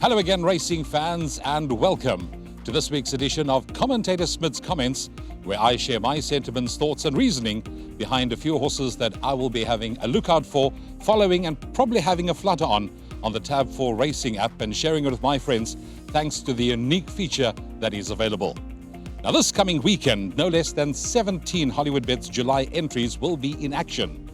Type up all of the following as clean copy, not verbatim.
Hello again, racing fans, and welcome to this week's edition of Commentator Smit's Comments, where I share my sentiments, thoughts and reasoning behind a few horses that I will be having a look out for, following and probably having a flutter on the Tab 4 Racing app and sharing it with my friends thanks to the unique feature that is available. Now this coming weekend, no less than 17 Hollywoodbets July entries will be in action.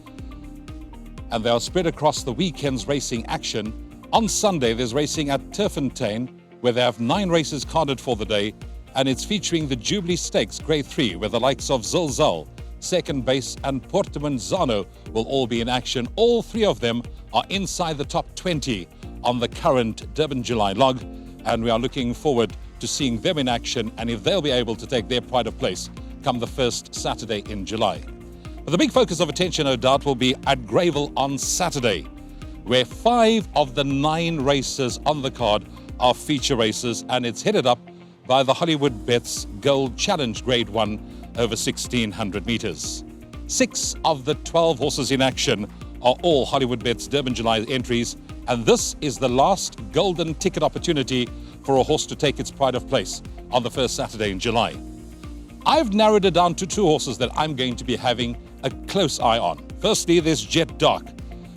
And they are spread across the weekend's racing action. On Sunday, there's racing at Turffontein, where they have 9 races carded for the day, and it's featuring the Jubilee Stakes Grade 3, where the likes of Zilzal, Second Base, and Portimonzano will all be in action. All 3 of them are inside the top 20 on the current Durban July log, and we are looking forward to seeing them in action and if they'll be able to take their pride of place come the first Saturday in July. But the big focus of attention, no doubt, will be at Greyville on Saturday, where 5 of the 9 races on the card are feature races, and it's headed up by the Hollywoodbets Gold Challenge Grade 1 over 1,600 meters. 6 of the 12 horses in action are all Hollywoodbets Durban July entries, and this is the last golden ticket opportunity for a horse to take its pride of place on the first Saturday in July. I've narrowed it down to 2 horses that I'm going to be having a close eye on. Firstly, there's Jet Dark.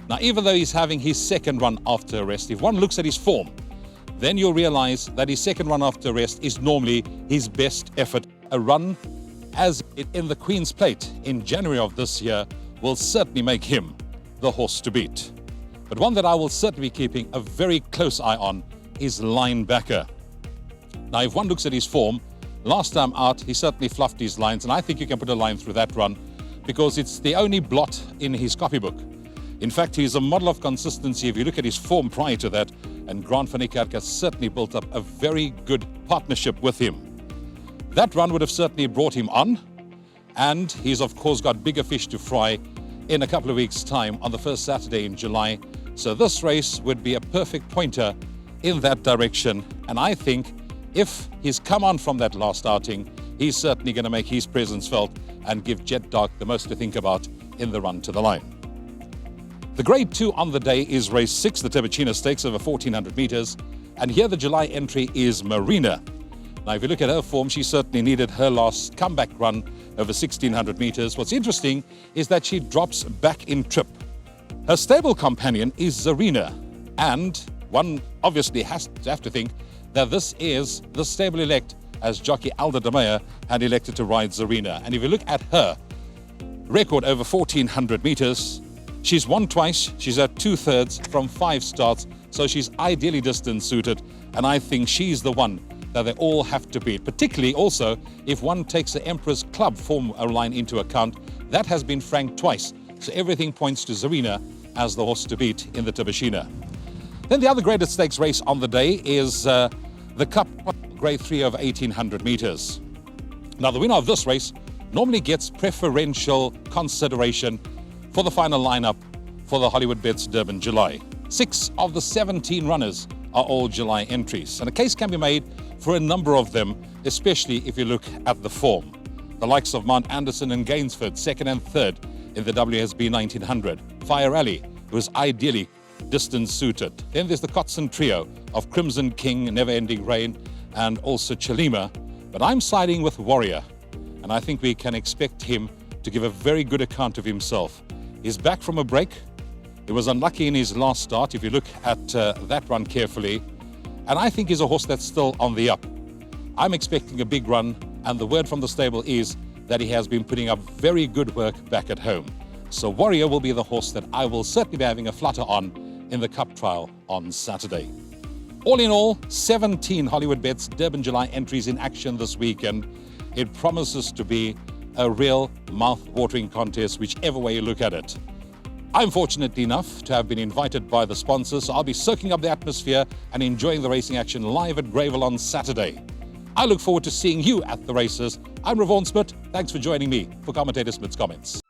Now, even though he's having his second run after arrest, if one looks at his form, then you'll realize that his second run after arrest is normally his best effort. A run as in the Queen's Plate in January of this year will certainly make him the horse to beat. But one that I will certainly be keeping a very close eye on is Linebacker. Now, if one looks at his form, last time out, he certainly fluffed his lines, and I think you can put a line through that run because it's the only blot in his copybook. In fact, he's a model of consistency if you look at his form prior to that, and Grant van Niekerk has certainly built up a very good partnership with him. That run would have certainly brought him on, and he's of course got bigger fish to fry in a couple of weeks' time on the first Saturday in July. So this race would be a perfect pointer in that direction, and I think if he's come on from that last outing, he's certainly going to make his presence felt and give Jet Dark the most to think about in the run to the line. The Grade 2 on the day is race 6, the Terbucina Stakes over 1,400 meters. And here the July entry is Marina. Now, if you look at her form, she certainly needed her last comeback run over 1,600 meters. What's interesting is that she drops back in trip. Her stable companion is Zarina. And one obviously has to have to think that this is the stable elect, as jockey Alda de Meyer had elected to ride Zarina. And if you look at her record over 1,400 meters, she's won twice, she's at 2/3 from 5 starts, so she's ideally distance suited, and I think she's the one that they all have to beat, particularly also if one takes the Emperor's Club form line into account. That has been franked twice, so everything points to Zarina as the horse to beat in the Terbucina. Then the other graded stakes race on the day is the Cup Grade 3 over 1,800 meters. Now, the winner of this race normally gets preferential consideration for the final lineup for the Hollywoodbets Durban July. 6 of the 17 runners are all July entries, and a case can be made for a number of them, especially if you look at the form. The likes of Mount Anderson and Gainsford, 2nd and 3rd in the WSB 1900. Fire Alley, who is ideally distance suited. Then there's the Kotson trio of Crimson King, Never Ending Rain, and also Chalima. But I'm siding with Warrior, and I think we can expect him to give a very good account of himself. He's back from a break. He was unlucky in his last start, if you look at that run carefully. And I think he's a horse that's still on the up. I'm expecting a big run, and the word from the stable is that he has been putting up very good work back at home. So Warrior will be the horse that I will certainly be having a flutter on in the Cup trial on Saturday. All in all, 17 Hollywoodbets Durban July entries in action this weekend. It promises to be a real mouth-watering contest, whichever way you look at it. I'm fortunate enough to have been invited by the sponsors, so I'll be soaking up the atmosphere and enjoying the racing action live at Greyville on Saturday. I look forward to seeing you at the races. I'm Smit. Thanks for joining me for Commentator Smit's Comments.